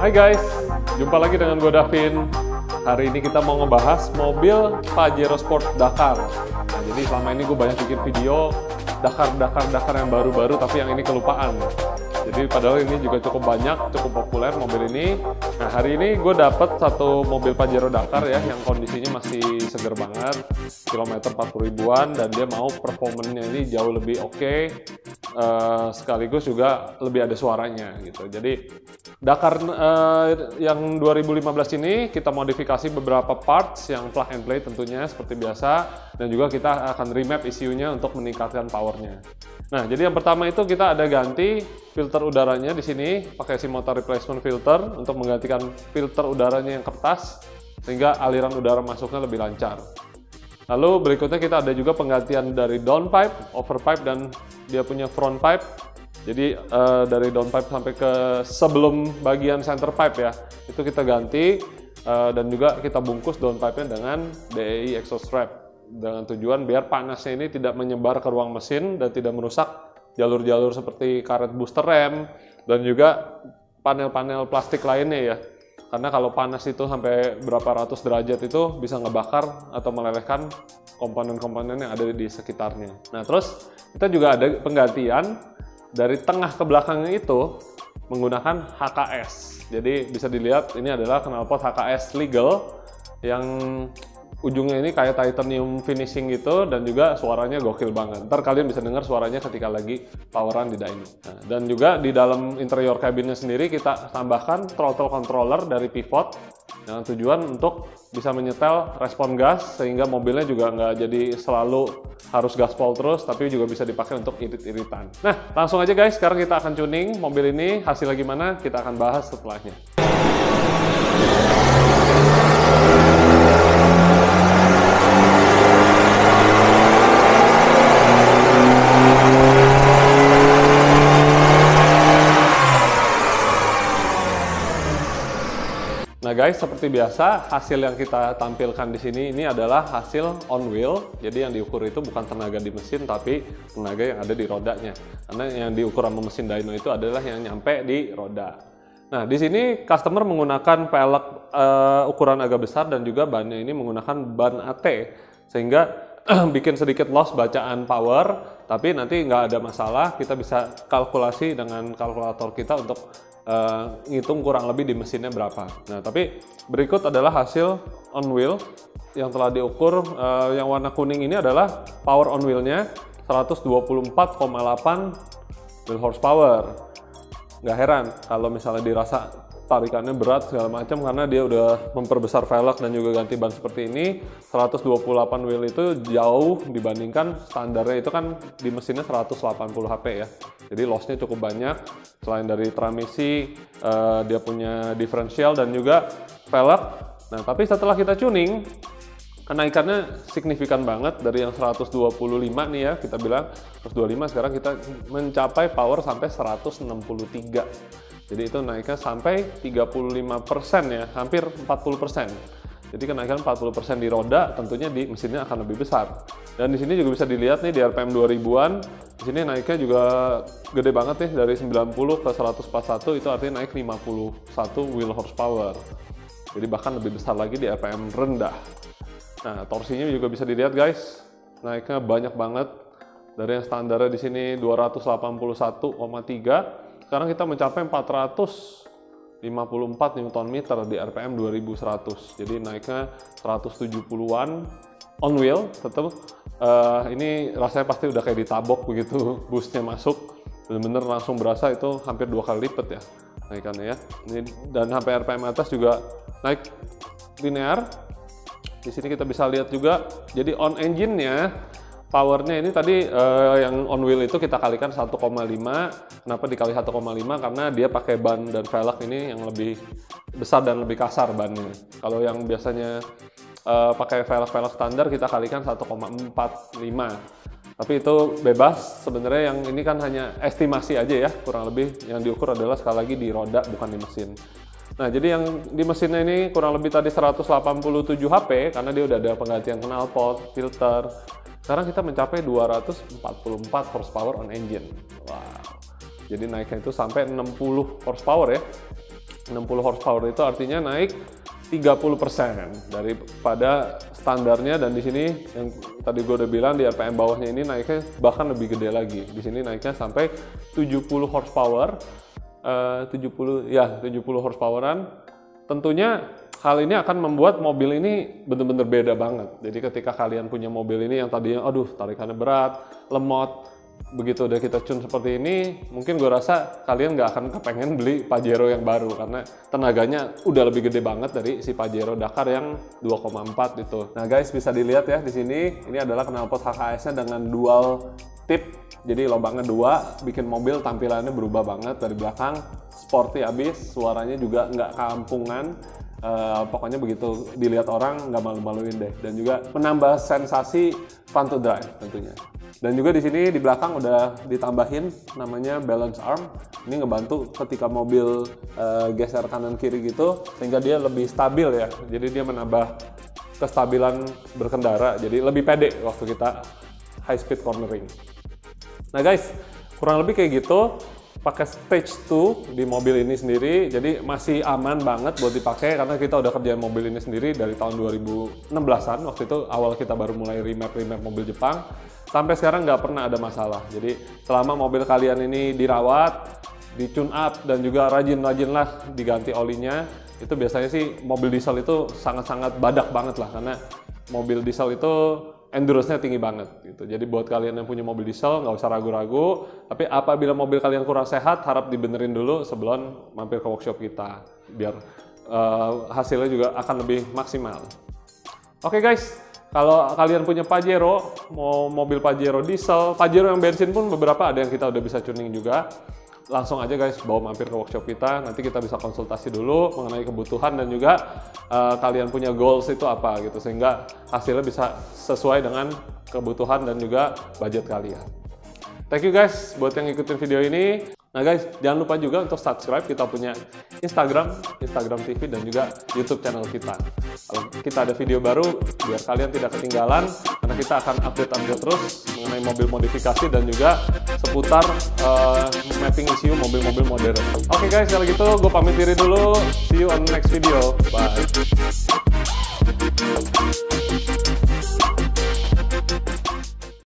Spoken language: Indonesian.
Hai guys, jumpa lagi dengan gue Davin. Hari ini kita mau ngebahas mobil Pajero Sport Dakar. Nah, jadi selama ini gue banyak bikin video Dakar yang baru-baru, tapi yang ini kelupaan. Jadi padahal ini juga cukup banyak, cukup populer mobil ini. Nah, hari ini gue dapet satu mobil Pajero Dakar ya, yang kondisinya masih seger banget, kilometer 40 ribuan, dan dia mau performanya ini jauh lebih oke, sekaligus juga lebih ada suaranya gitu. Jadi Dakar yang 2015 ini kita modifikasi beberapa parts yang plug and play tentunya seperti biasa, dan juga kita akan remap ECU-nya untuk meningkatkan powernya. Nah, jadi yang pertama itu kita ada ganti filter udaranya di sini pakai si motor replacement filter untuk menggantikan filter udaranya yang kertas sehingga aliran udara masuknya lebih lancar. Lalu berikutnya kita ada juga penggantian dari downpipe, overpipe, dan dia punya front pipe. Jadi dari downpipe sampai ke sebelum bagian center pipe ya, itu kita ganti, dan juga kita bungkus downpipe-nya dengan DEI exhaust wrap dengan tujuan biar panasnya ini tidak menyebar ke ruang mesin dan tidak merusak jalur-jalur seperti karet booster rem dan juga panel-panel plastik lainnya ya. Karena kalau panas itu sampai berapa ratus derajat itu bisa ngebakar atau melelehkan komponen-komponen yang ada di sekitarnya. Nah, terus kita juga ada penggantian dari tengah ke belakangnya itu menggunakan HKS. Jadi bisa dilihat ini adalah knalpot HKS legal yang ujungnya ini kayak titanium finishing gitu, dan juga suaranya gokil banget. Ntar kalian bisa dengar suaranya ketika lagi poweran di dyno. Nah, dan juga di dalam interior cabinnya sendiri kita tambahkan throttle controller dari pivot dengan tujuan untuk bisa menyetel respon gas sehingga mobilnya juga nggak jadi selalu harus gaspol terus, tapi juga bisa dipakai untuk irit-iritan. Nah, langsung aja guys, sekarang kita akan tuning mobil ini. Hasilnya gimana kita akan bahas setelahnya. Nah guys, seperti biasa hasil yang kita tampilkan di sini ini adalah hasil on wheel. Jadi yang diukur itu bukan tenaga di mesin, tapi tenaga yang ada di rodanya. Karena yang diukur sama mesin dyno itu adalah yang nyampe di roda. Nah di sini customer menggunakan pelek ukuran agak besar, dan juga bannya ini menggunakan ban AT sehingga bikin sedikit loss bacaan power. Tapi nanti nggak ada masalah, kita bisa kalkulasi dengan kalkulator kita untuk ngitung kurang lebih di mesinnya berapa. Nah, tapi berikut adalah hasil on wheel yang telah diukur. Yang warna kuning ini adalah power on wheelnya 124,8 wheel horsepower. Nggak heran kalau misalnya dirasa tarikannya berat segala macam, karena dia udah memperbesar velg dan juga ganti ban seperti ini. 128 wheel itu jauh dibandingkan standarnya itu kan di mesinnya 180 HP ya. Jadi lossnya cukup banyak. Selain dari transmisi, dia punya differential dan juga velg. Nah, tapi setelah kita tuning, kenaikannya signifikan banget dari yang 125 nih ya, kita bilang 125, sekarang kita mencapai power sampai 163. Jadi itu naiknya sampai 35% ya, hampir 40%. Jadi kenaikan 40% di roda, tentunya di mesinnya akan lebih besar. Dan di sini juga bisa dilihat nih di RPM 2000-an, di sini naiknya juga gede banget nih, dari 90 ke 141, itu artinya naik 51 wheel horsepower. Jadi bahkan lebih besar lagi di RPM rendah. Nah, torsinya juga bisa dilihat guys, naiknya banyak banget. Dari yang standarnya di sini 281,3, sekarang kita mencapai 454 Nm di RPM 2100. Jadi naiknya 170-an on wheel. Tetap ini rasanya pasti udah kayak ditabok begitu boostnya masuk. Bener-bener langsung berasa itu hampir 2 kali lipat ya naikannya ya. Dan sampai RPM atas juga naik linear. Di sini kita bisa lihat juga. Jadi on engine-nya powernya ini tadi yang on wheel itu kita kalikan 1,5. Kenapa dikali 1,5? Karena dia pakai ban dan velg ini yang lebih besar dan lebih kasar bannya. Kalau yang biasanya pakai velg standar kita kalikan 1,45. Tapi itu bebas. Sebenarnya yang ini kan hanya estimasi aja ya, kurang lebih yang diukur adalah sekali lagi di roda bukan di mesin. Nah, jadi yang di mesinnya ini kurang lebih tadi 187 HP karena dia udah ada penggantian knalpot, filter. Sekarang kita mencapai 244 horsepower on engine. Wow. Jadi naiknya itu sampai 60 horsepower ya. 60 horsepower itu artinya naik 30% daripada standarnya, dan di sini yang tadi gue udah bilang di RPM bawahnya ini naiknya bahkan lebih gede lagi. Di sini naiknya sampai 70 horsepower, 70 horsepoweran. Tentunya hal ini akan membuat mobil ini bener-bener beda banget. Jadi ketika kalian punya mobil ini yang tadinya aduh tarikannya berat, lemot, begitu udah kita tune seperti ini, mungkin gue rasa kalian nggak akan kepengen beli Pajero yang baru karena tenaganya udah lebih gede banget dari si Pajero Dakar yang 2,4 itu. Nah guys, bisa dilihat ya di sini, ini adalah knalpot HKS-nya dengan dual tip, jadi lubangnya 2, bikin mobil tampilannya berubah banget dari belakang, sporty abis, suaranya juga nggak kampungan. Pokoknya begitu dilihat orang nggak malu-maluin deh, dan juga menambah sensasi fun to drive tentunya. Dan juga di sini di belakang udah ditambahin namanya balance arm. Ini ngebantu ketika mobil geser kanan kiri gitu, sehingga dia lebih stabil ya. Jadi dia menambah kestabilan berkendara, jadi lebih pede waktu kita high speed cornering. Nah guys, kurang lebih kayak gitu. Pakai stage 2 di mobil ini sendiri, jadi masih aman banget buat dipakai karena kita udah kerjain mobil ini sendiri dari tahun 2016-an. Waktu itu awal kita baru mulai remap mobil Jepang, sampai sekarang nggak pernah ada masalah. Jadi selama mobil kalian ini dirawat, di tune up, dan juga rajin-rajin lah diganti olinya, itu biasanya sih mobil diesel itu sangat-sangat badak banget lah, karena mobil diesel itu endurance-nya tinggi banget gitu. Jadi buat kalian yang punya mobil diesel nggak usah ragu-ragu, tapi apabila mobil kalian kurang sehat, harap dibenerin dulu sebelum mampir ke workshop kita, biar hasilnya juga akan lebih maksimal. Oke guys, kalau kalian punya Pajero, mau mobil Pajero diesel, Pajero yang bensin pun beberapa ada yang kita udah bisa tuning juga. Langsung aja guys, bawa mampir ke workshop kita, nanti kita bisa konsultasi dulu mengenai kebutuhan dan juga kalian punya goals itu apa gitu, sehingga hasilnya bisa sesuai dengan kebutuhan dan juga budget kalian. Thank you guys buat yang ngikutin video ini. Nah guys, jangan lupa juga untuk subscribe, kita punya Instagram TV, dan juga YouTube channel kita. Kalau kita ada video baru, biar kalian tidak ketinggalan, karena kita akan update terus mengenai mobil modifikasi dan juga seputar mapping issue mobil-mobil modern. Oke guys, kalau gitu gue pamit diri dulu. See you on the next video. Bye.